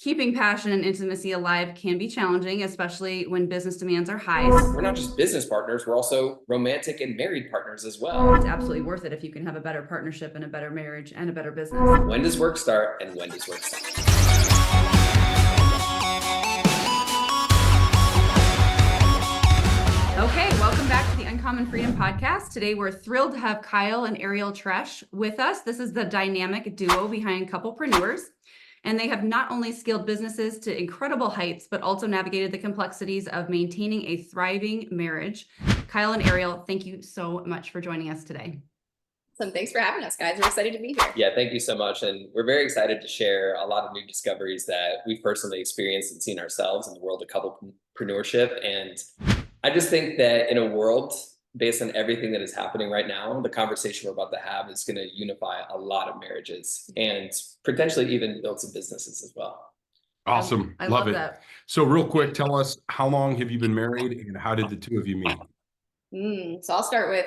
keeping passion and intimacy alive can be challenging, especially when business demands are high. We're not just business partners, we're also romantic and married partners as well. It's absolutely worth it if you can have a better partnership and a better marriage and a better business. When does work start and when does work stop? Okay, welcome back to the Uncommon Freedom Podcast. Today, we're thrilled to have Kyle and Ariel Tresch with us. This is the dynamic duo behind Couplepreneurs, and they have not only scaled businesses to incredible heights, but also navigated the complexities of maintaining a thriving marriage. Kyle and Ariel, thank you so much for joining us today. So thanks for having us, guys. We're excited to be here. Yeah, thank you so much. And we're very excited to share a lot of new discoveries that we've personally experienced and seen ourselves in the world of couplepreneurship. And I just think that in a world based on everything that is happening right now, the conversation we're about to have is going to unify a lot of marriages and potentially even build some businesses as well. Awesome. I love it. that. So real quick, tell us, how long have you been married and how did the two of you meet? So I'll start with,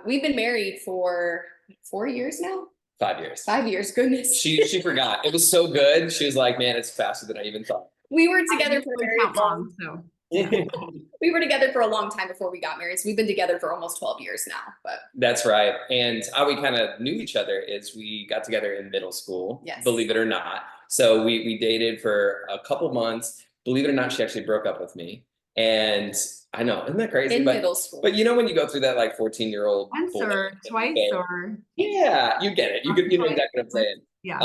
we've been married for 4 years now. 5 years. 5 years, goodness. She forgot. It was so good. She was like, man, it's faster than I even thought. We were together for a very long, so. We were together for a long time before we got married. So we've been together for almost 12 years now. But that's right. And how we kind of knew each other is we got together in middle school, yes, believe it or not. So we dated for a couple months. Believe it or not, she actually broke up with me. And I know, isn't that crazy? In middle school. But you know, when you go through that like 14-year-old Once or twice or. Yeah, you get it. You know exactly what I'm saying. Yeah.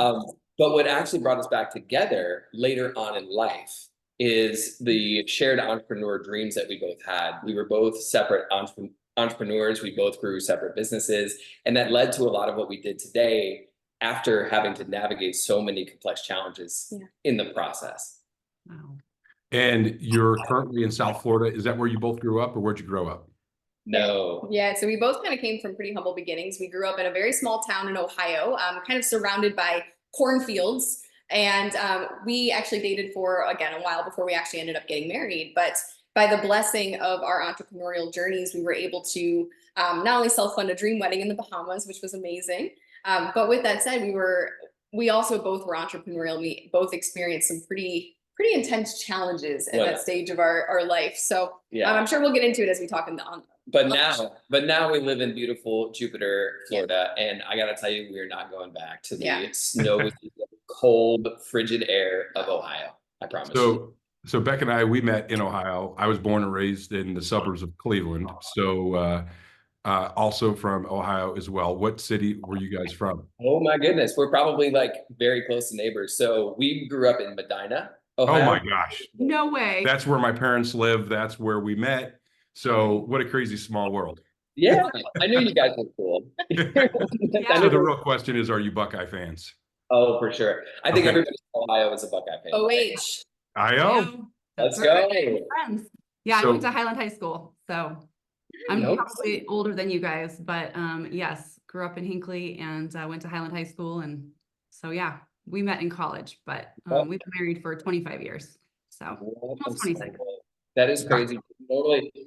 But what actually brought us back together later on in life is the shared entrepreneur dreams that we both had. We were both separate entrepreneurs. We both grew separate businesses. And that led to a lot of what we did today after having to navigate so many complex challenges in the process. Wow. And you're currently in South Florida. Is that where you both grew up or where'd you grow up? No. Yeah, so we both kind of came from pretty humble beginnings. We grew up in a very small town in Ohio, kind of surrounded by cornfields. And we actually dated for, again, a while before we actually ended up getting married. But by the blessing of our entrepreneurial journeys, we were able to not only self-fund a dream wedding in the Bahamas, which was amazing. But with that said, we also both were entrepreneurial. We both experienced some pretty intense challenges in that stage of our life. So I'm sure we'll get into it as we talk in the on. But now we live in beautiful Jupiter, Florida, and I gotta tell you, we're not going back to the snowy, cold, frigid air of Ohio. I promise. So Bekah and I, we met in Ohio. I was born and raised in the suburbs of Cleveland. So also from Ohio as well. What city were you guys from? Oh my goodness, we're probably like very close to neighbors. So we grew up in Medina, Ohio. Oh my gosh. No way. That's where my parents lived. That's where we met. So what a crazy small world. Yeah, I knew you guys were cool. So the real question is, are you Buckeye fans? Oh, for sure. I think everybody in Ohio is a Buckeye fan. OH. I-O. Let's go. Friends. Yeah, I went to Highland High School, so I'm probably older than you guys, but yes, grew up in Hinckley and went to Highland High School. And so, yeah, we met in college, but we've been married for 25 years. So almost 26. That is crazy.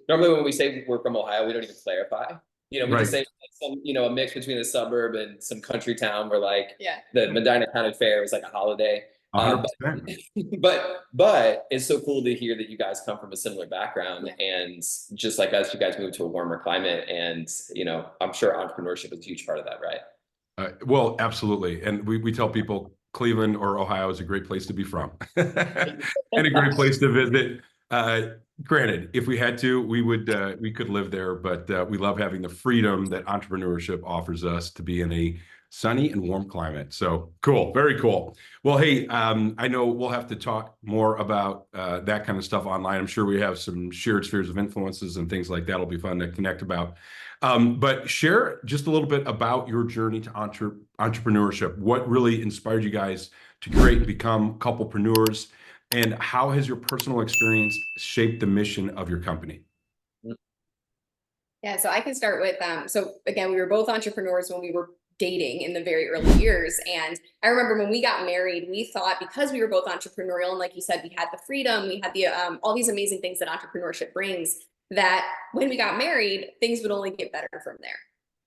Normally when we say we're from Ohio, we don't even clarify. You know, we just say some, a mix between a suburb and some country town where like the Medina County Fair is like a holiday. But it's so cool to hear that you guys come from a similar background and just like us, you guys moved to a warmer climate and, I'm sure entrepreneurship is a huge part of that, right? Well, absolutely. And we tell people Cleveland or Ohio is a great place to be from and a great place to visit. Granted, if we had to, we could live there, but we love having the freedom that entrepreneurship offers us to be in a sunny and warm climate. So cool. Very cool. Well, hey, I know we'll have to talk more about that kind of stuff online. I'm sure we have some shared spheres of influences and things like that. It'll be fun to connect about. But share just a little bit about your journey to entrepreneurship. What really inspired you guys to create and become couplepreneurs? And how has your personal experience shaped the mission of your company? Yeah, so I can start with, so again, we were both entrepreneurs when we were dating in the very early years. And I remember when we got married, we thought because we were both entrepreneurial, and like you said, we had the freedom, we had the all these amazing things that entrepreneurship brings, that when we got married, things would only get better from there,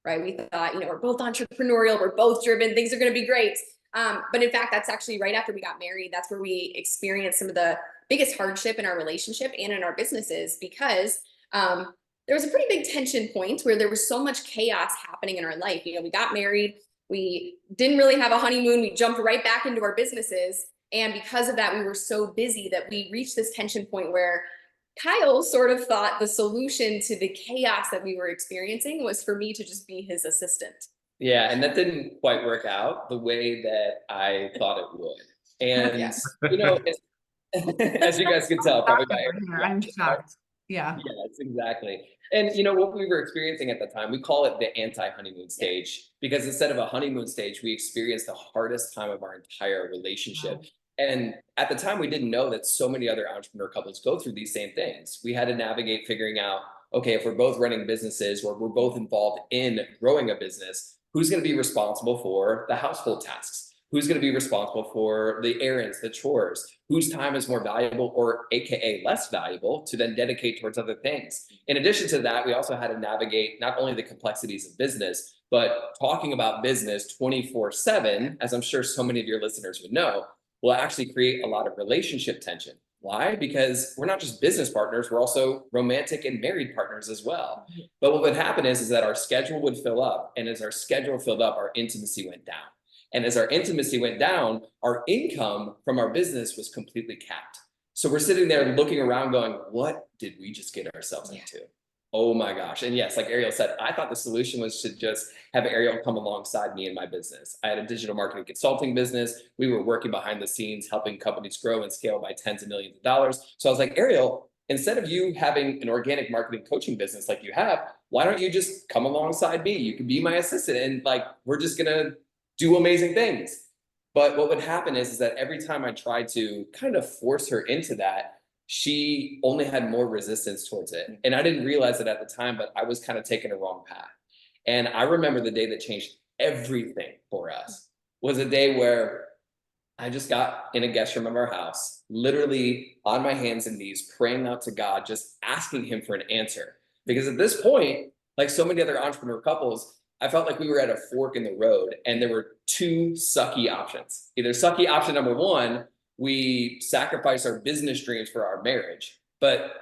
right? We thought, we're both entrepreneurial, we're both driven, things are going to be great. But in fact, that's actually right after we got married. That's where we experienced some of the biggest hardship in our relationship and in our businesses, because there was a pretty big tension point where there was so much chaos happening in our life. You know, we got married, we didn't really have a honeymoon, we jumped right back into our businesses. And because of that, we were so busy that we reached this tension point where Kyle sort of thought the solution to the chaos that we were experiencing was for me to just be his assistant. Yeah, and that didn't quite work out the way that I thought it would. And Yes. you know, as you guys can tell, probably by I'm shocked. Yeah. yes, exactly. And you know what we were experiencing at the time, we call it the anti-honeymoon stage, because instead of a honeymoon stage, we experienced the hardest time of our entire relationship. Wow. And at the time, we didn't know that so many other entrepreneur couples go through these same things. We had to navigate figuring out, okay, if we're both running businesses or we're both involved in growing a business, who's going to be responsible for the household tasks? Who's going to be responsible for the errands, the chores? Whose time is more valuable, or AKA less valuable, to then dedicate towards other things? In addition to that, we also had to navigate not only the complexities of business, but talking about business 24/7, as I'm sure so many of your listeners would know, will actually create a lot of relationship tension. Why? Because we're not just business partners, we're also romantic and married partners as well. But what would happen is that our schedule would fill up. And as our schedule filled up, our intimacy went down. And as our intimacy went down, our income from our business was completely capped. So we're sitting there looking around going, what did we just get ourselves into? Oh my gosh. And yes, like Ariel said, I thought the solution was to just have Ariel come alongside me in my business. I had a digital marketing consulting business. We were working behind the scenes, helping companies grow and scale by tens of millions of dollars. So I was like, Ariel, instead of you having an organic marketing coaching business like you have, why don't you just come alongside me? You can be my assistant, and like, we're just gonna do amazing things. But what would happen is that every time I tried to kind of force her into that, she only had more resistance towards it. And I didn't realize it at the time, but I was kind of taking a wrong path. And I remember the day that changed everything for us was a day where I just got in a guest room of our house, literally on my hands and knees, praying out to God, just asking him for an answer. Because at this point, like so many other entrepreneur couples, I felt like we were at a fork in the road and there were two sucky options. Either sucky option number one, we sacrifice our business dreams for our marriage, but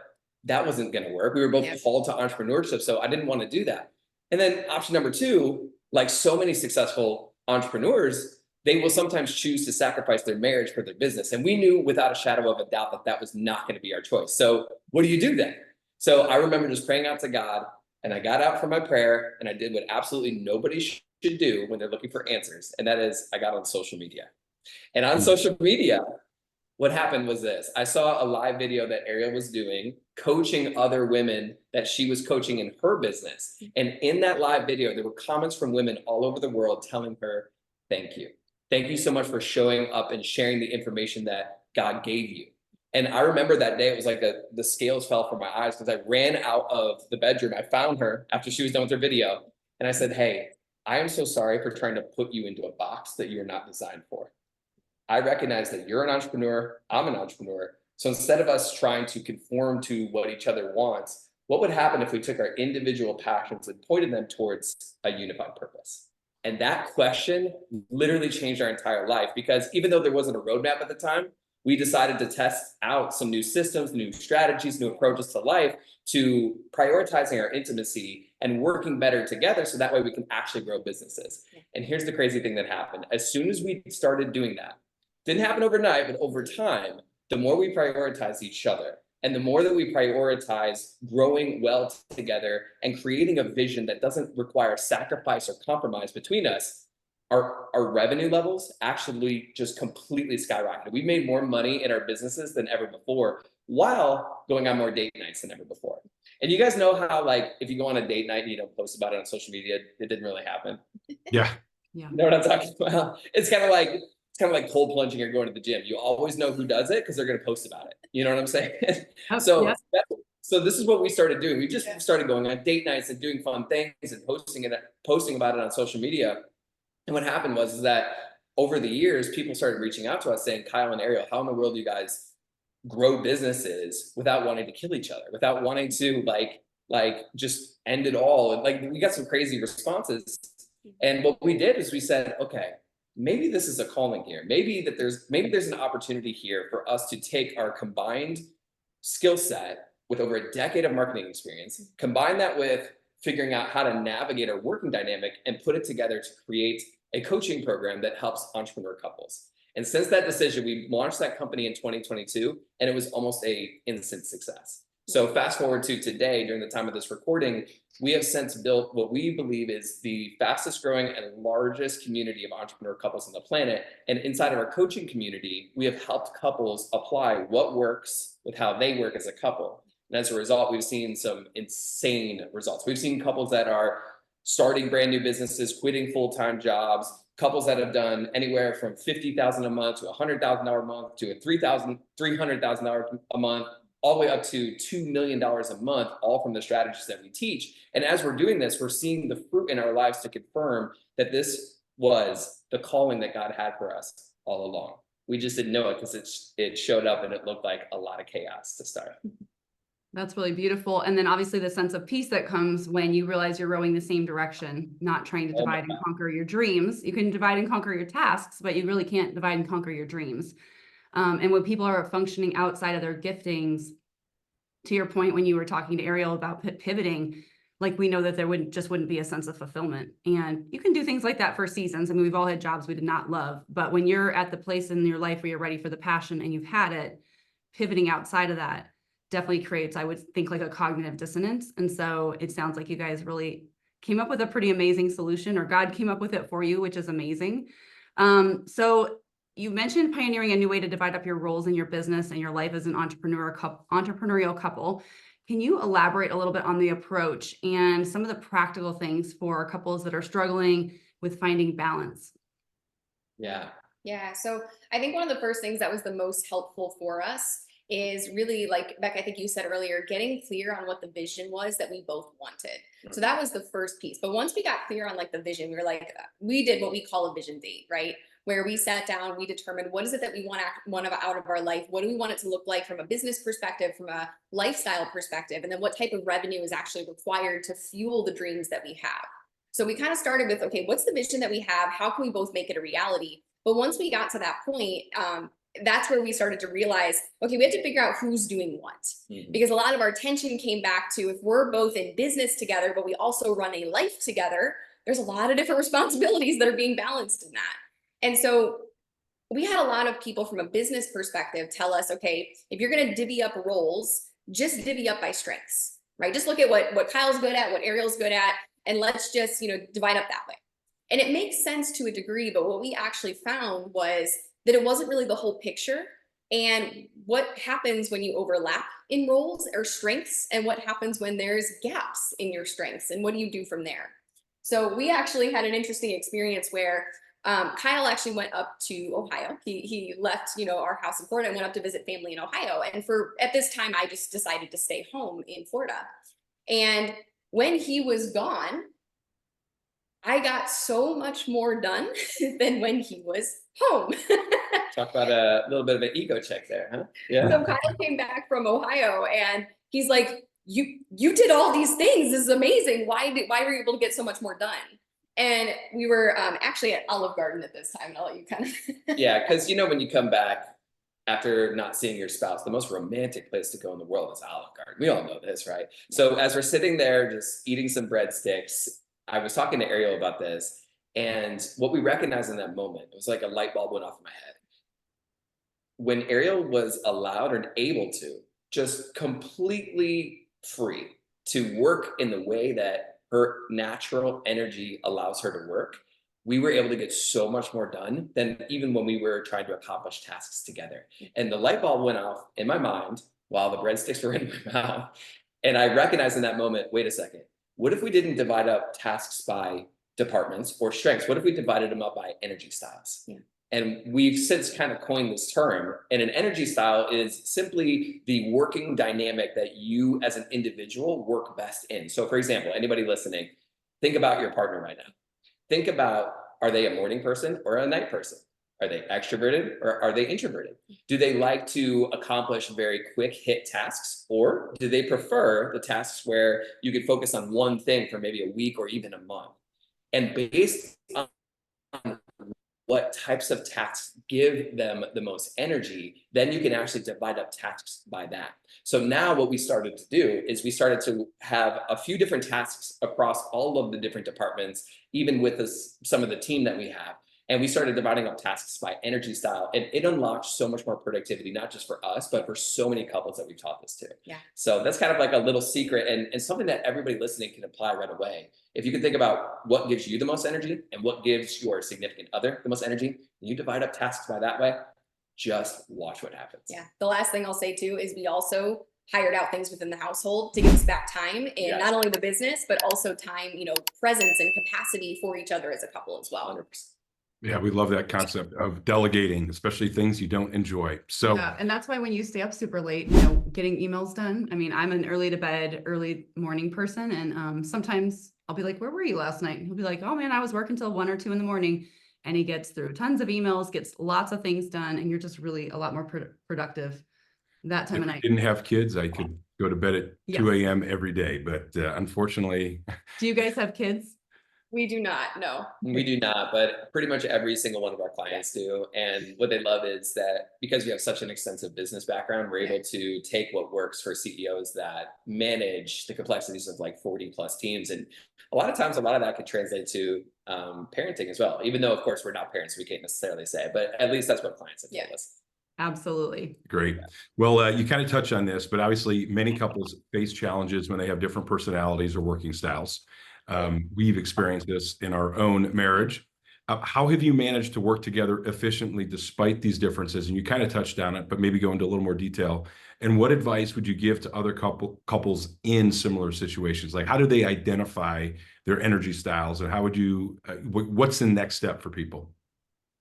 that wasn't going to work. We were both called to entrepreneurship, so I didn't want to do that. And then option number two, like so many successful entrepreneurs, they will sometimes choose to sacrifice their marriage for their business. And we knew without a shadow of a doubt that that was not going to be our choice. So what do you do then? So I remember just praying out to God, and I got out from my prayer and I did what absolutely nobody should do when they're looking for answers. And that is, I got on social media. And on social media, what happened was this. I saw a live video that Ariel was doing, coaching other women that she was coaching in her business. And in that live video, there were comments from women all over the world telling her, thank you. Thank you so much for showing up and sharing the information that God gave you. And I remember that day, it was like the scales fell from my eyes, because I ran out of the bedroom. I found her after she was done with her video. And I said, hey, I am so sorry for trying to put you into a box that you're not designed for. I recognize that you're an entrepreneur, I'm an entrepreneur. So instead of us trying to conform to what each other wants, what would happen if we took our individual passions and pointed them towards a unified purpose? And that question literally changed our entire life, because even though there wasn't a roadmap at the time, we decided to test out some new systems, new strategies, new approaches to life, to prioritizing our intimacy and working better together, so that way we can actually grow businesses. And here's the crazy thing that happened. As soon as we started doing that, didn't happen overnight, but over time, the more we prioritize each other, and the more that we prioritize growing well together and creating a vision that doesn't require sacrifice or compromise between us, our revenue levels actually just completely skyrocketed. We made more money in our businesses than ever before, while going on more date nights than ever before. And you guys know how, like, if you go on a date night and you don't post about it on social media, it didn't really happen. Yeah. Yeah. You know what I'm talking about? It's kind of like cold plunging or going to the gym. You always know who does it because they're going to post about it. You know what I'm saying? So this is what we started doing. We just started going on date nights and doing fun things and posting about it on social media. And what happened was that over the years, people started reaching out to us saying, Kyle and Ariel, how in the world do you guys grow businesses without wanting to kill each other, without wanting to like just end it all? And like, we got some crazy responses. And what we did is we said, okay, maybe this is a calling here. Maybe there's an opportunity here for us to take our combined skill set with over a decade of marketing experience, combine that with figuring out how to navigate our working dynamic and put it together to create a coaching program that helps entrepreneur couples. And since that decision, we launched that company in 2022, and it was almost an instant success. So fast forward to today, during the time of this recording, we have since built what we believe is the fastest growing and largest community of entrepreneur couples on the planet. And inside of our coaching community, we have helped couples apply what works with how they work as a couple. And as a result, we've seen some insane results. We've seen couples that are starting brand new businesses, quitting full-time jobs, couples that have done anywhere from $50,000 a month to $100,000 a month to $300,000 a month, all the way up to $2 million a month, all from the strategies that we teach. And as we're doing this, we're seeing the fruit in our lives to confirm that this was the calling that God had for us all along. We just didn't know it because it showed up and it looked like a lot of chaos to start. That's really beautiful. And then obviously the sense of peace that comes when you realize you're rowing the same direction, not trying to divide and conquer your dreams. You can divide and conquer your tasks, but you really can't divide and conquer your dreams. And when people are functioning outside of their giftings, to your point, when you were talking to Ariel about pivoting, like we know that there wouldn't be a sense of fulfillment. And you can do things like that for seasons. I mean, we've all had jobs we did not love, but when you're at the place in your life where you're ready for the passion and you've had it, pivoting outside of that definitely creates, I would think, like a cognitive dissonance. And so it sounds like you guys really came up with a pretty amazing solution, or God came up with it for you, which is amazing. So you mentioned pioneering a new way to divide up your roles in your business and your life as an entrepreneurial couple. Can you elaborate a little bit on the approach and some of the practical things for couples that are struggling with finding balance? Yeah. So I think one of the first things that was the most helpful for us is really, like Bekah, I think you said earlier, getting clear on what the vision was that we both wanted. So that was the first piece. But once we got clear on like the vision, we did what we call a vision date, right? Where we sat down, we determined what is it that we want out of our life? What do we want it to look like from a business perspective, from a lifestyle perspective? And then what type of revenue is actually required to fuel the dreams that we have? So we kind of started with, okay, what's the vision that we have? How can we both make it a reality? But once we got to that point, that's where we started to realize, okay, we have to figure out who's doing what. Because a lot of our tension came back to, if we're both in business together, but we also run a life together, there's a lot of different responsibilities that are being balanced in that. And so we had a lot of people from a business perspective tell us, okay, if you're going to divvy up roles, just divvy up by strengths, right? Just look at what Kyle's good at, what Ariel's good at, and let's just, divide up that way. And it makes sense to a degree, but what we actually found was that it wasn't really the whole picture. And what happens when you overlap in roles or strengths, and what happens when there's gaps in your strengths, and what do you do from there? So we actually had an interesting experience where Kyle actually went up to Ohio. He left, our house in Florida and went up to visit family in Ohio. And at this time, I just decided to stay home in Florida. And when he was gone, I got so much more done than when he was home. Talk about a little bit of an ego check there, huh? Yeah. So Kyle came back from Ohio and he's like, you did all these things. This is amazing. Why were you able to get so much more done? And we were actually at Olive Garden at this time. And I'll let you kind of. Yeah, because when you come back after not seeing your spouse, the most romantic place to go in the world is Olive Garden. We all know this, right? So as we're sitting there just eating some breadsticks, I was talking to Ariel about this, and what we recognized in that moment, it was like a light bulb went off in my head. When Ariel was allowed and able to just completely free to work in the way that her natural energy allows her to work, we were able to get so much more done than even when we were trying to accomplish tasks together. And the light bulb went off in my mind while the breadsticks were in my mouth. And I recognized in that moment, wait a second, what if we didn't divide up tasks by departments or strengths? What if we divided them up by energy styles? Yeah. And we've since kind of coined this term, and an energy style is simply the working dynamic that you as an individual work best in. So for example, anybody listening, think about your partner right now. Think about, are they a morning person or a night person? Are they extroverted or are they introverted? Do they like to accomplish very quick hit tasks, or do they prefer the tasks where you could focus on one thing for maybe a week or even a month? And based on what types of tasks give them the most energy, then you can actually divide up tasks by that. So now what we started to do is we started to have a few different tasks across all of the different departments, even with some of the team that we have. And we started dividing up tasks by energy style, and it unlocked so much more productivity, not just for us, but for so many couples that we've taught this to. Yeah. So that's kind of like a little secret and something that everybody listening can apply right away. If you can think about what gives you the most energy and what gives your significant other the most energy, and you divide up tasks by that way, just watch what happens. Yeah. The last thing I'll say too is we also hired out things within the household to give us back time in not only the business, but also time, presence and capacity for each other as a couple as well. 100%. Yeah, we love that concept of delegating, especially things you don't enjoy. So, Yeah, and that's why when you stay up super late, getting emails done. I mean, I'm an early to bed, early morning person, and sometimes I'll be like, "Where were you last night?" And he'll be like, "Oh man, I was working till 1 or 2 in the morning." And he gets through tons of emails, gets lots of things done, and you're just really a lot more productive that time if of I night. didn't have kids, I could go to bed at Yes. 2 a.m. every day, but unfortunately, Do you guys have kids? We do not, no. We do not, but pretty much every single one of our clients do. And what they love is that because we have such an extensive business background, we're able to take what works for CEOs that manage the complexities of like 40 plus teams. And a lot of times, a lot of that could translate to parenting as well, even though, of course, we're not parents, we can't necessarily say, but at least that's what clients have told us. Absolutely. great. Well, you kind of touched on this, but obviously many couples face challenges when they have different personalities or working styles. We've experienced this in our own marriage. How have you managed to work together efficiently despite these differences? And you kind of touched on it, but maybe go into a little more detail. And what advice would you give to other couples in similar situations? Like, how do they identify their energy styles, and how would you? What's the next step for people?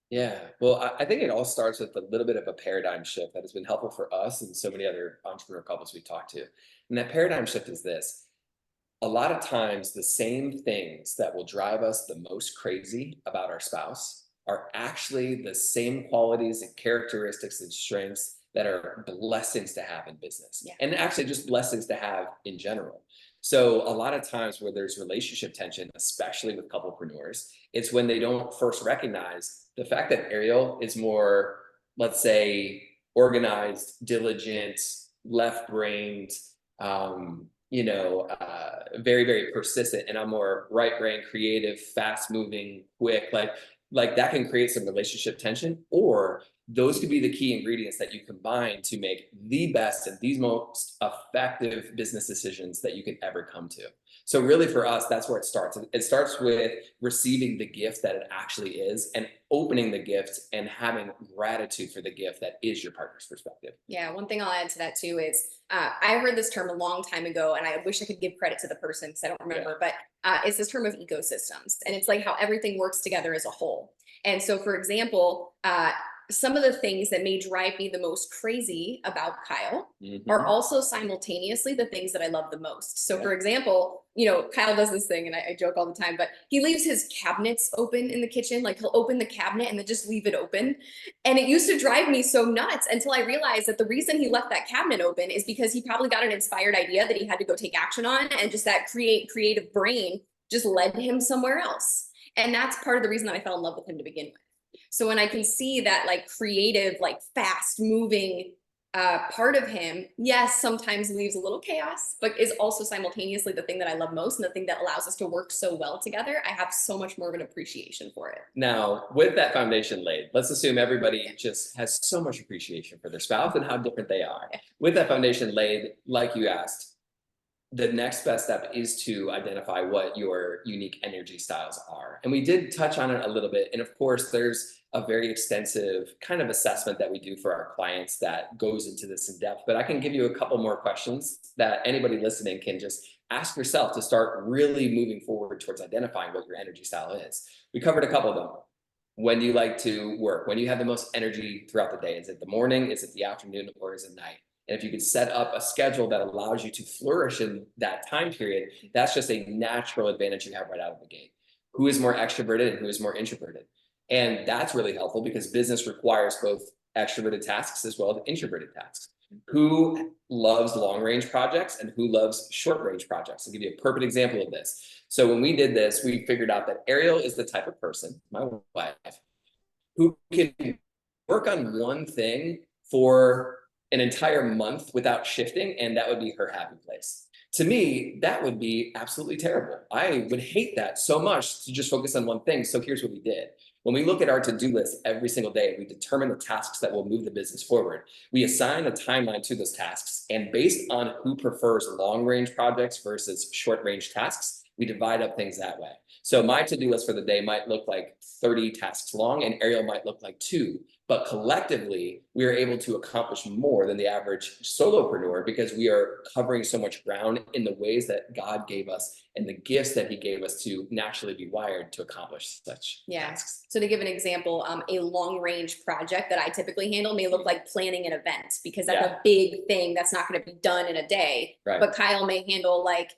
Yeah, well, I think it all starts with a little bit of a paradigm shift that has been helpful for us and so many other entrepreneur couples we talked to. And that paradigm shift is this. A lot of times, the same things that will drive us the most crazy about our spouse are actually the same qualities and characteristics and strengths that are blessings to have in business. Yeah. And actually just blessings to have in general. So a lot of times where there's relationship tension, especially with couplepreneurs, it's when they don't first recognize the fact that Ariel is more, let's say, organized, diligent, left-brained, very, very persistent, and I'm more right brain, creative, fast moving, quick, like that can create some relationship tension, or those could be the key ingredients that you combine to make the best and the most effective business decisions that you can ever come to. So really for us, that's where it starts. It starts with receiving the gift that it actually is and opening the gift and having gratitude for the gift that is your partner's perspective. Yeah, one thing I'll add to that too is I heard this term a long time ago, and I wish I could give credit to the person because I don't remember, but it's this term of ecosystems. And it's like how everything works together as a whole. And so, for example, some of the things that may drive me the most crazy about Kyle are also simultaneously the things that I love the most. So for example, Kyle does this thing, and I joke all the time, but he leaves his cabinets open in the kitchen. Like he'll open the cabinet and then just leave it open. And it used to drive me so nuts until I realized that the reason he left that cabinet open is because he probably got an inspired idea that he had to go take action on. And just that creative brain just led him somewhere else. And that's part of the reason that I fell in love with him to begin with. So when I can see that like creative, like fast moving part of him, yes, sometimes leaves a little chaos, but is also simultaneously the thing that I love most and the thing that allows us to work so well together. I have so much more of an appreciation for it. Now, with that foundation laid, let's assume everybody just has so much appreciation for their spouse and how different they are. With that foundation laid, like you asked, the next best step is to identify what your unique energy styles are. And we did touch on it a little bit. And of course, there's a very extensive kind of assessment that we do for our clients that goes into this in depth. But I can give you a couple more questions that anybody listening can just ask yourself to start really moving forward towards identifying what your energy style is. We covered a couple of them. When do you like to work? When do you have the most energy throughout the day? Is it the morning? Is it the afternoon? Or is it night? And if you can set up a schedule that allows you to flourish in that time period, that's just a natural advantage you have right out of the gate. Who is more extroverted and who is more introverted? And that's really helpful because business requires both extroverted tasks as well as introverted tasks. Who loves long range projects and who loves short range projects? I'll give you a perfect example of this. So when we did this, we figured out that Ariel is the type of person, my wife, who can work on one thing for an entire month without shifting, and that would be her happy place. To me, that would be absolutely terrible. I would hate that so much to just focus on one thing. So here's what we did. When we look at our to-do list every single day, we determine the tasks that will move the business forward. We assign a timeline to those tasks, and based on who prefers long-range projects versus short-range tasks, we divide up things that way. So my to-do list for the day might look like 30 tasks long, and Ariel might look like 2. But collectively, we are able to accomplish more than the average solopreneur because we are covering so much ground in the ways that God gave us and the gifts that he gave us to naturally be wired to accomplish such tasks. So to give an example, a long range project that I typically handle may look like planning an event, because that's a big thing that's not going to be done in a day. Right. But Kyle may handle like,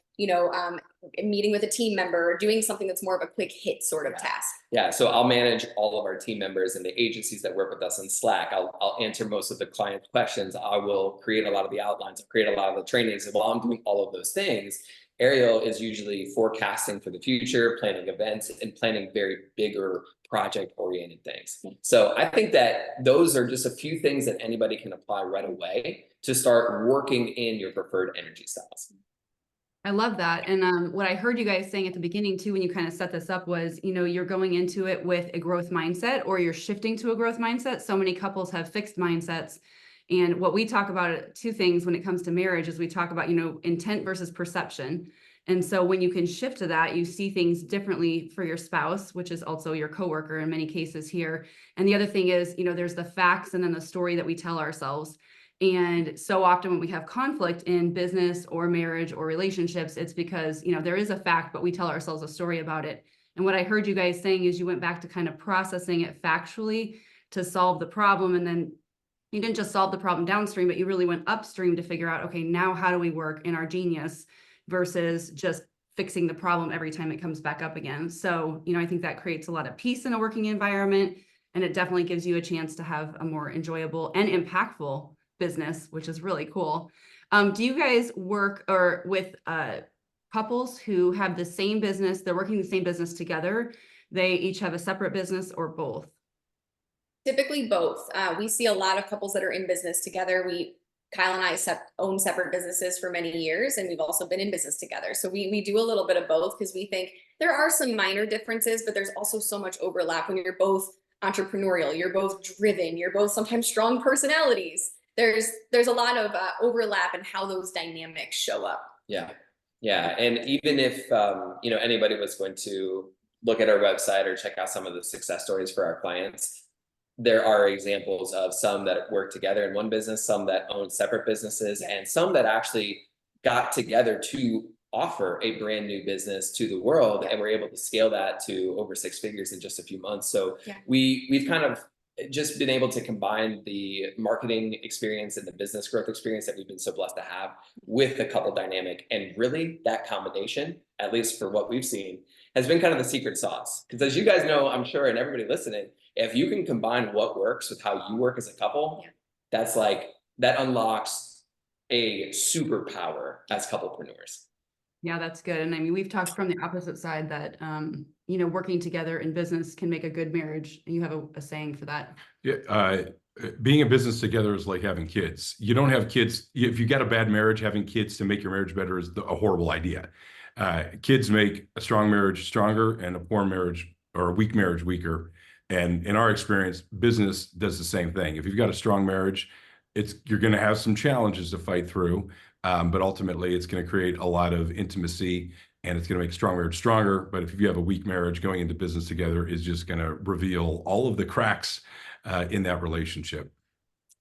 meeting with a team member or doing something that's more of a quick hit sort of task. Yeah, so I'll manage all of our team members and the agencies that work with us in Slack. I'll answer most of the client questions. I will create a lot of the outlines, I'll create a lot of the trainings. And while I'm doing all of those things, Ariel is usually forecasting for the future, planning events, and planning very bigger project-oriented things. So I think that those are just a few things that anybody can apply right away to start working in your preferred energy styles. I love that. And what I heard you guys saying at the beginning too, when you kind of set this up was, you're going into it with a growth mindset, or you're shifting to a growth mindset. So many couples have fixed mindsets. And what we talk about, 2 things when it comes to marriage, is we talk about, intent versus perception. And so when you can shift to that, you see things differently for your spouse, which is also your coworker in many cases here. And the other thing is, there's the facts and then the story that we tell ourselves. And so often when we have conflict in business or marriage or relationships, it's because, there is a fact, but we tell ourselves a story about it. And what I heard you guys saying is you went back to kind of processing it factually to solve the problem. And then you didn't just solve the problem downstream, but you really went upstream to figure out, okay, now how do we work in our genius versus just fixing the problem every time it comes back up again. So, I think that creates a lot of peace in a working environment, and it definitely gives you a chance to have a more enjoyable and impactful business, which is really cool. Do you guys work with couples who have the same business, they're working the same business together, they each have a separate business, or both? Typically both. We see a lot of couples that are in business together. Kyle and I own separate businesses for many years, and we've also been in business together. So we do a little bit of both, because we think there are some minor differences, but there's also so much overlap when you're both entrepreneurial, you're both driven, you're both sometimes strong personalities. There's a lot of overlap in how those dynamics show up. Yeah. And even if, anybody was going to look at our website or check out some of the success stories for our clients, there are examples of some that work together in one business, some that own separate businesses, and some that actually got together to offer a brand new business to the world, and we're able to scale that to over 6 figures in just a few months. So we've kind of just been able to combine the marketing experience and the business growth experience that we've been so blessed to have with the couple dynamic. And really that combination, at least for what we've seen, has been kind of the secret sauce. Because as you guys know, I'm sure, and everybody listening, if you can combine what works with how you work as a couple, that's like, that unlocks a superpower as couplepreneurs. Yeah, that's good. And I mean, we've talked from the opposite side that, working together in business can make a good marriage. You have a saying for that. Yeah, being in business together is like having kids. You don't have kids. If you got a bad marriage, having kids to make your marriage better is a horrible idea. Kids make a strong marriage stronger and a poor marriage or a weak marriage weaker. And in our experience, business does the same thing. If you've got a strong marriage, you're going to have some challenges to fight through. But ultimately, it's going to create a lot of intimacy, and it's going to make a strong marriage stronger. But if you have a weak marriage, going into business together is just going to reveal all of the cracks in that relationship.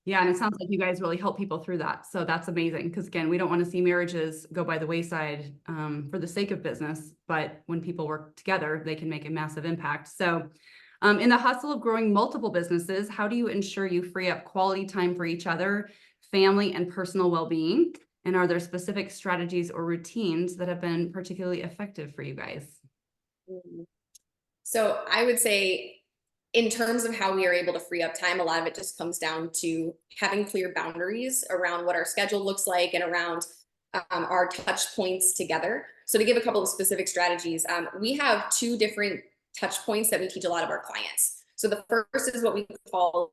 Yeah, and it sounds like you guys really help people through that. So that's amazing, because again, we don't want to see marriages go by the wayside for the sake of business. But when people work together, they can make a massive impact. So in the hustle of growing multiple businesses, how do you ensure you free up quality time for each other, family, and personal well-being? And are there specific strategies or routines that have been particularly effective for you guys? So I would say, in terms of how we are able to free up time, a lot of it just comes down to having clear boundaries around what our schedule looks like and around our touch points together. So to give a couple of specific strategies, we have 2 different touch points that we teach a lot of our clients. So the first is what we call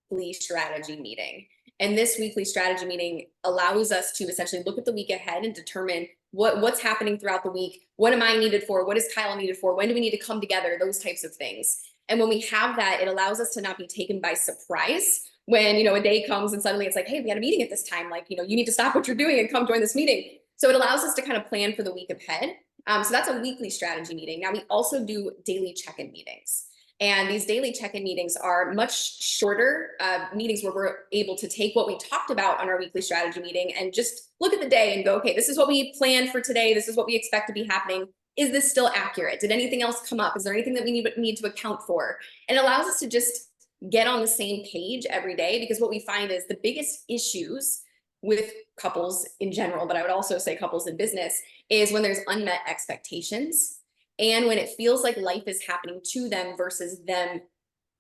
weekly strategy meeting. And this weekly strategy meeting allows us to essentially look at the week ahead and determine what's happening throughout the week. What am I needed for? What is Kyle needed for? When do we need to come together? Those types of things. And when we have that, it allows us to not be taken by surprise when, a day comes and suddenly it's like, hey, we had a meeting at this time. Like, you need to stop what you're doing and come join this meeting. So it allows us to kind of plan for the week ahead. So that's a weekly strategy meeting. Now we also do daily check-in meetings. And these daily check-in meetings are much shorter meetings where we're able to take what we talked about on our weekly strategy meeting and just look at the day and go, okay, this is what we planned for today. This is what we expect to be happening. Is this still accurate? Did anything else come up? Is there anything that we need to account for? And it allows us to just get on the same page every day, because what we find is the biggest issues with couples in general, but I would also say couples in business, is when there's unmet expectations. And when it feels like life is happening to them versus them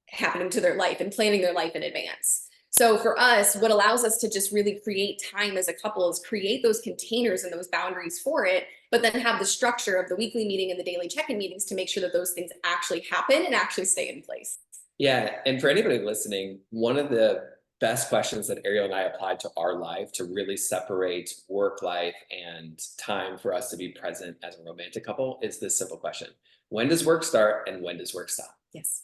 happening to their life and planning their life in advance. So for us, what allows us to just really create time as a couple is create those containers and those boundaries for it, but then have the structure of the weekly meeting and the daily check-in meetings to make sure that those things actually happen and actually stay in place. Yeah. And for anybody listening, one of the best questions that Ariel and I applied to our life to really separate work life and time for us to be present as a romantic couple is this simple question: when does work start and when does work stop? Yes.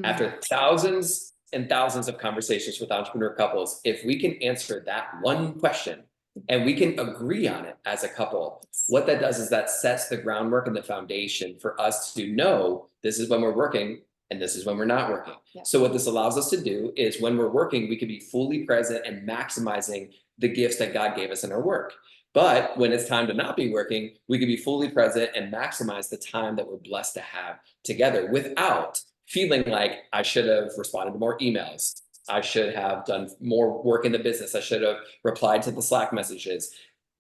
After thousands and thousands of conversations with entrepreneur couples, if we can answer that one question and we can agree on it as a couple, what that does is that sets the groundwork and the foundation for us to know this is when we're working and this is when we're not working. Yeah. So what this allows us to do is when we're working, we can be fully present and maximizing the gifts that God gave us in our work. But when it's time to not be working, we can be fully present and maximize the time that we're blessed to have together without feeling like I should have responded to more emails. I should have done more work in the business. I should have replied to the Slack messages.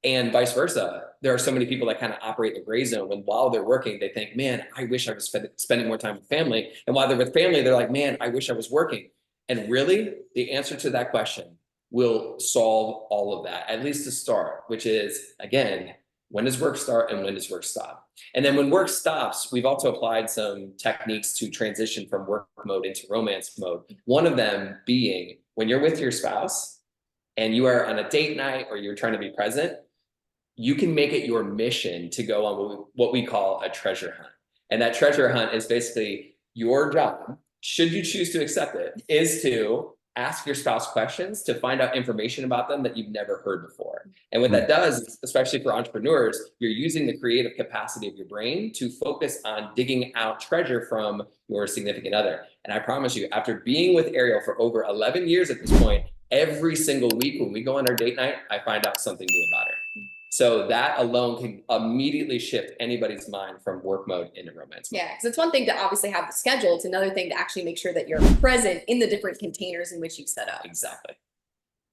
And vice versa. There are so many people that kind of operate the gray zone when while they're working, they think, man, I wish I was spending more time with family. And while they're with family, they're like, man, I wish I was working. And really, the answer to that question will solve all of that, at least to start, which is, again, when does work start and when does work stop? And then when work stops, we've also applied some techniques to transition from work mode into romance mode. One of them being when you're with your spouse and you are on a date night or you're trying to be present, you can make it your mission to go on what we call a treasure hunt. And that treasure hunt is basically your job, should you choose to accept it, is to ask your spouse questions to find out information about them that you've never heard before. And what that does, especially for entrepreneurs, you're using the creative capacity of your brain to focus on digging out treasure from your significant other. And I promise you, after being with Ariel for over 11 years at this point, every single week when we go on our date night, I find out something new about her. So that alone can immediately shift anybody's mind from work mode into romance mode. Yeah, because it's one thing to obviously have the schedule. It's another thing to actually make sure that you're present in the different containers in which you've set up. Exactly.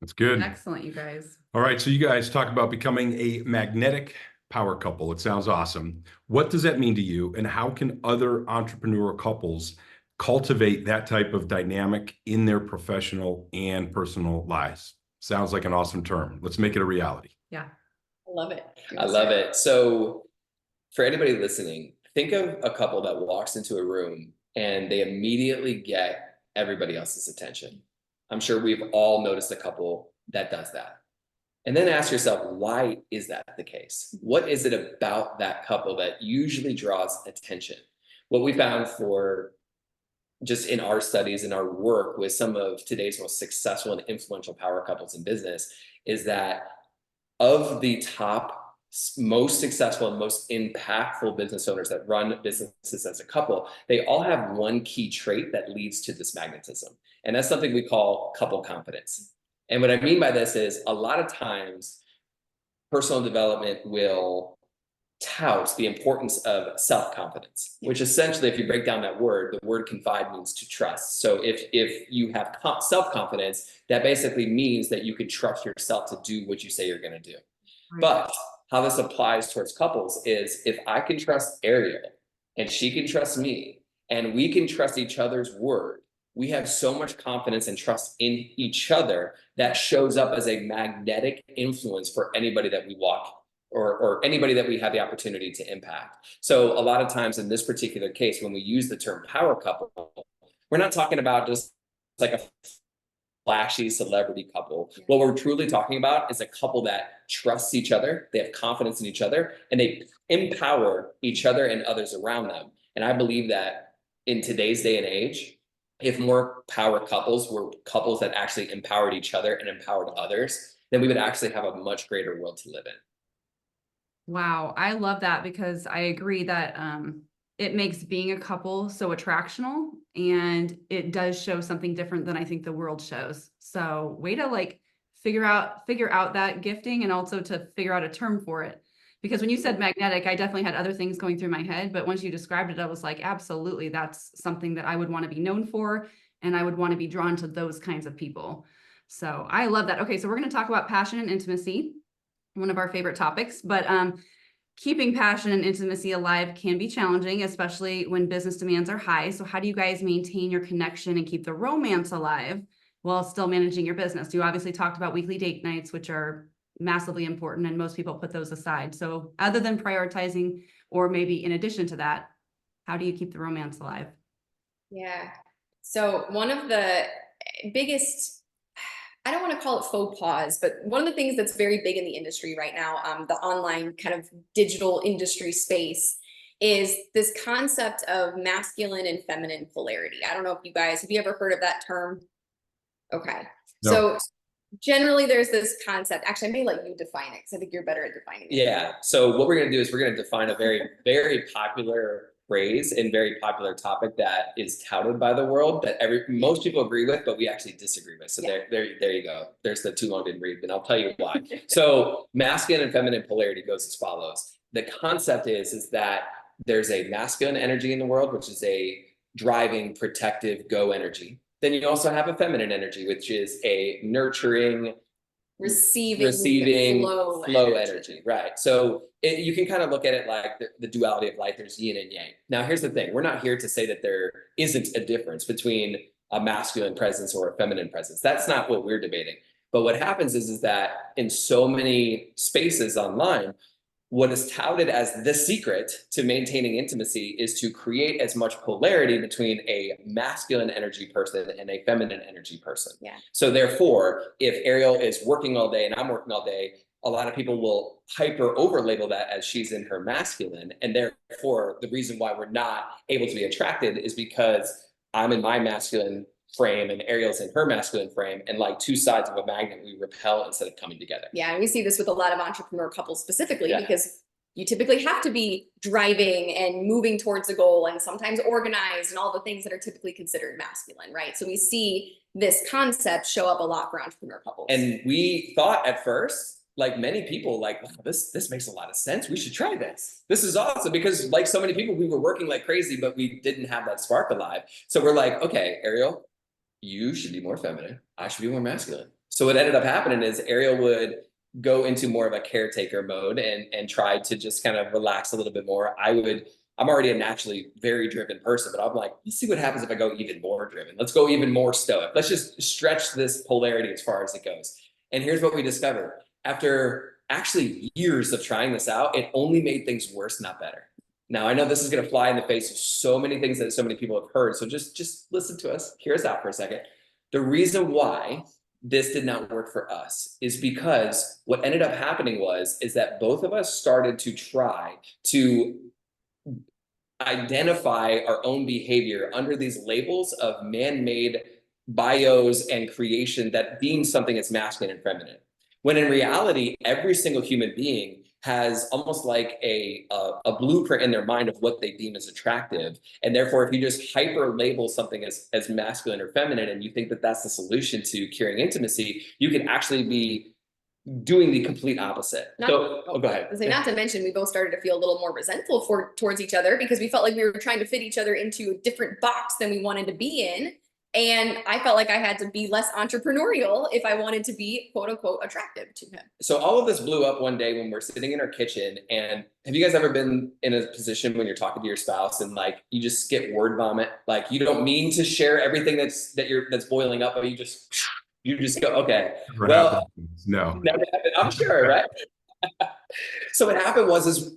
That's good. Excellent, you guys. All right. So you guys talk about becoming a magnetic power couple. It sounds awesome. What does that mean to you? And how can other entrepreneur couples cultivate that type of dynamic in their professional and personal lives? Sounds like an awesome term. Let's make it a reality. Yeah. I love it. I love it. So for anybody listening, think of a couple that walks into a room and they immediately get everybody else's attention. I'm sure we've all noticed a couple that does that. And then ask yourself, why is that the case? What is it about that couple that usually draws attention? What we found for just in our studies and our work with some of today's most successful and influential power couples in business is that of the top most successful and most impactful business owners that run businesses as a couple, they all have one key trait that leads to this magnetism. And that's something we call couple confidence. And what I mean by this is a lot of times personal development will tout the importance of self-confidence, which essentially, if you break down that word, the word confide means to trust. So if you have self-confidence, that basically means that you can trust yourself to do what you say you're going to do. Right. But how this applies towards couples is if I can trust Ariel and she can trust me and we can trust each other's word, we have so much confidence and trust in each other that shows up as a magnetic influence for anybody that we walk or anybody that we have the opportunity to impact. So a lot of times in this particular case, when we use the term power couple, we're not talking about just like a flashy celebrity couple. What we're truly talking about is a couple that trusts each other, they have confidence in each other, and they empower each other and others around them. And I believe that in today's day and age, if more power couples were couples that actually empowered each other and empowered others, then we would actually have a much greater world to live in. Wow, I love that because I agree that it makes being a couple so attractional, and it does show something different than I think the world shows. So way to like figure out that gifting, and also to figure out a term for it. Because when you said magnetic, I definitely had other things going through my head, but once you described it, I was like, absolutely, that's something that I would want to be known for, and I would want to be drawn to those kinds of people. So I love that. Okay, so we're going to talk about passion and intimacy, one of our favorite topics, but keeping passion and intimacy alive can be challenging, especially when business demands are high. So how do you guys maintain your connection and keep the romance alive while still managing your business? You obviously talked about weekly date nights, which are massively important, and most people put those aside. So other than prioritizing, or maybe in addition to that, how do you keep the romance alive? Yeah. So one of the biggest, I don't want to call it faux pas, but one of the things that's very big in the industry right now, the online kind of digital industry space, is this concept of masculine and feminine polarity. I don't know if you guys, have you ever heard of that term? Okay. No. So generally there's this concept, actually I may let you define it because I think you're better at defining it. Yeah. So what we're going to do is we're going to define a very, very popular phrase and very popular topic that is touted by the world that most people agree with, but we actually disagree with. So there you go. There's the too long didn't read, and I'll tell you why. So masculine and feminine polarity goes as follows. The concept is that there's a masculine energy in the world, which is a driving, protective, go energy. Then you also have a feminine energy, which is a nurturing, receiving flow energy. Right. So you can kind of look at it like the duality of light. There's yin and yang. Now, here's the thing. We're not here to say that there isn't a difference between a masculine presence or a feminine presence. That's not what we're debating. But what happens is that in so many spaces online, what is touted as the secret to maintaining intimacy is to create as much polarity between a masculine energy person and a feminine energy person. Yeah. So therefore, if Ariel is working all day and I'm working all day, a lot of people will hyper over label that as she's in her masculine. And therefore, the reason why we're not able to be attracted is because I'm in my masculine frame and Ariel's in her masculine frame, and like two sides of a magnet, we repel instead of coming together. Yeah, and we see this with a lot of entrepreneur couples specifically, because you typically have to be driving and moving towards a goal, and sometimes organized, and all the things that are typically considered masculine, right? So we see this concept show up a lot for entrepreneur couples. And we thought at first, like many people, like, wow, this makes a lot of sense. We should try this. This is awesome, because like so many people, we were working like crazy, but we didn't have that spark alive. So we're like, okay, Ariel, you should be more feminine. I should be more masculine. So what ended up happening is Ariel would go into more of a caretaker mode and try to just kind of relax a little bit more. I'm already a naturally very driven person, but I'm like, let's see what happens if I go even more driven. Let's go even more stoic. Let's just stretch this polarity as far as it goes. And here's what we discovered. After actually years of trying this out, it only made things worse, not better. Now, I know this is going to fly in the face of so many things that so many people have heard. So just listen to us. Hear us out for a second. The reason why this did not work for us is because what ended up happening is that both of us started to try to identify our own behavior under these labels of man-made bios and creation that deem something as masculine and feminine. When in reality, every single human being has almost like a blueprint in their mind of what they deem as attractive. And therefore, if you just hyper label something as masculine or feminine, and you think that that's the solution to curing intimacy, you can actually be doing the complete opposite. Go ahead. Not to mention, we both started to feel a little more resentful towards each other, because we felt like we were trying to fit each other into a different box than we wanted to be in. And I felt like I had to be less entrepreneurial if I wanted to be quote unquote attractive to him. So all of this blew up one day when we're sitting in our kitchen. And have you guys ever been in a position when you're talking to your spouse and like you just skip word vomit? Like you don't mean to share everything that's boiling up, but you just go, okay. Well, no, never happened. I'm sure, right? So what happened was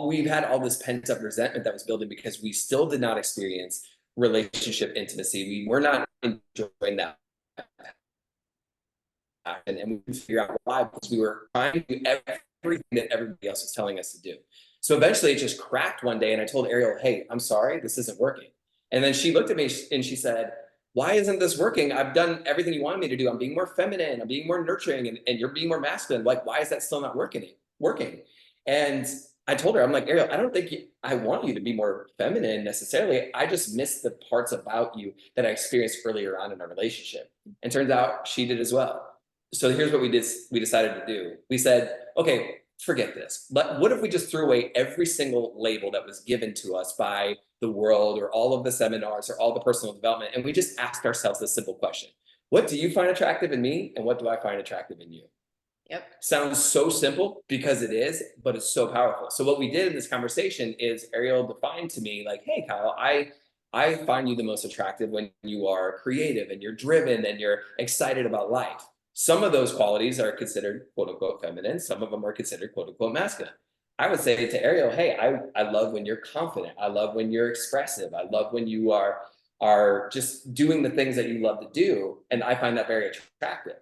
we've had all this pent up resentment that was building because we still did not experience relationship intimacy. We were not enjoying that. And we could figure out why, because we were trying to do everything that everybody else was telling us to do. So eventually it just cracked one day and I told Ariel, hey, I'm sorry, this isn't working. And then she looked at me and she said, why isn't this working? I've done everything you wanted me to do. I'm being more feminine, I'm being more nurturing, and you're being more masculine. Like, why is that still not working? And I told her, I'm like, Ariel, I don't think I want you to be more feminine necessarily. I just miss the parts about you that I experienced earlier on in our relationship. And turns out she did as well. So here's what we decided to do. We said, okay, forget this. What if we just threw away every single label that was given to us by the world or all of the seminars or all the personal development, and we just asked ourselves this simple question: what do you find attractive in me, and what do I find attractive in you? Yep. Sounds so simple because it is, but it's so powerful. So what we did in this conversation is Ariel defined to me like, hey, Kyle, I find you the most attractive when you are creative and you're driven and you're excited about life. Some of those qualities are considered quote unquote feminine. Some of them are considered quote unquote masculine. I would say to Ariel, hey, I love when you're confident. I love when you're expressive. I love when you are just doing the things that you love to do. And I find that very attractive.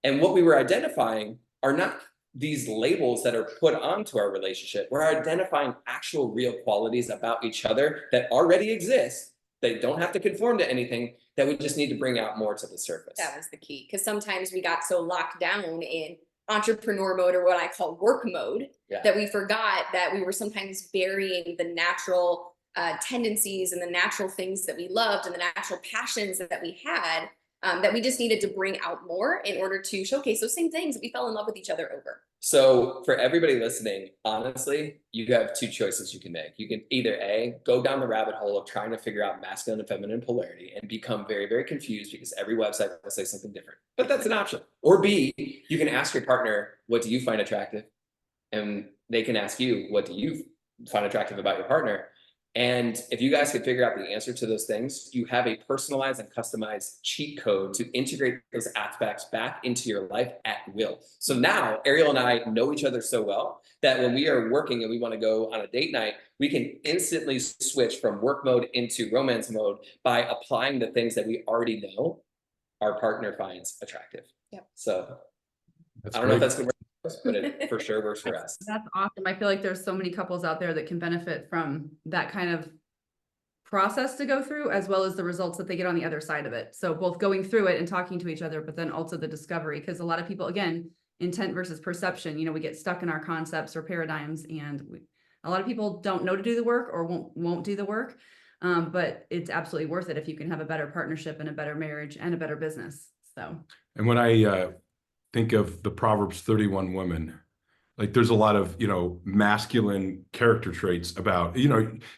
And what we were identifying are not these labels that are put onto our relationship. We're identifying actual real qualities about each other that already exist. They don't have to conform to anything, that we just need to bring out more to the surface. That was the key, because sometimes we got so locked down in entrepreneur mode, or what I call work mode, that we forgot that we were sometimes burying the natural tendencies and the natural things that we loved and the natural passions that we had, that we just needed to bring out more in order to showcase those same things that we fell in love with each other over. So for everybody listening, honestly, you have two choices you can make. You can either A, go down the rabbit hole of trying to figure out masculine and feminine polarity and become very, very confused because every website will say something different, but that's an option. Or B, you can ask your partner, what do you find attractive? And they can ask you, what do you find attractive about your partner? And if you guys could figure out the answer to those things, you have a personalized and customized cheat code to integrate those aspects back into your life at will. So now Ariel and I know each other so well that when we are working and we want to go on a date night, we can instantly switch from work mode into romance mode by applying the things that we already know our partner finds attractive. Yep. So That's I don't know if great. that's going to work, but it for sure works for us. That's awesome. I feel like there's so many couples out there that can benefit from that kind of process to go through, as well as the results that they get on the other side of it. So both going through it and talking to each other, but then also the discovery, because a lot of people, again, intent versus perception, we get stuck in our concepts or paradigms, and a lot of people don't know to do the work or won't do the work. But it's absolutely worth it if you can have a better partnership and a better marriage and a better business. So, And when I think of the Proverbs 31 woman, like there's a lot of, masculine character traits about,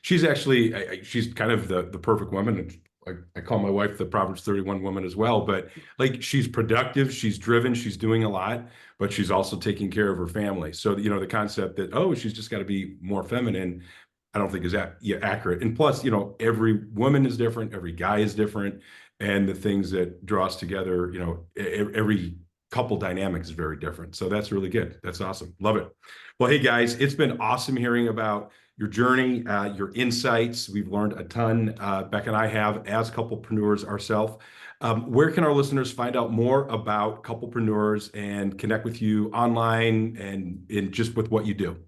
she's actually, she's kind of the perfect woman. I call my wife the Proverbs 31 woman as well, but like she's productive, she's driven, she's doing a lot, but she's also taking care of her family. So, the concept that, oh, she's just got to be more feminine, I don't think is accurate. And plus, every woman is different, every guy is different, and the things that draw us together, every couple dynamics is very different. So that's really good. That's awesome. Love it. Well, hey guys, it's been awesome hearing about your journey, your insights. We've learned a ton. Bekah and I have as couplepreneurs ourselves. Where can our listeners find out more about Couplepreneurs and connect with you online and just with what you do?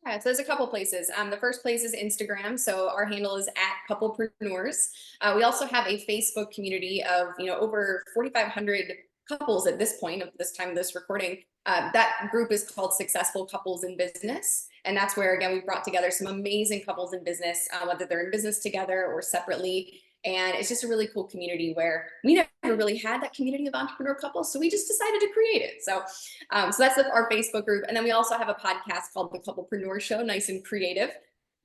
Yeah, so there's a couple places. The first place is Instagram. So our handle is @Couplepreneurs. We also have a Facebook community of, over 4,500 couples at this point of this time of this recording. That group is called Successful Couples in Business. And that's where, again, we've brought together some amazing couples in business, whether they're in business together or separately. And it's just a really cool community where we never really had that community of entrepreneur couples. So we just decided to create it. So that's our Facebook group. And then we also have a podcast called The Couplepreneur Show, nice and creative.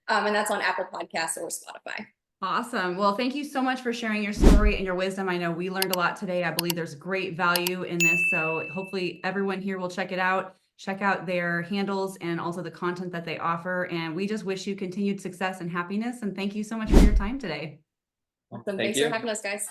And that's on Apple Podcasts or Spotify. Awesome. Well, thank you so much for sharing your story and your wisdom. I know we learned a lot today. I believe there's great value in this. So hopefully everyone here will check it out, check out their handles and also the content that they offer. And we just wish you continued success and happiness. And thank you so much for your time today. Awesome. Thanks for having us, guys.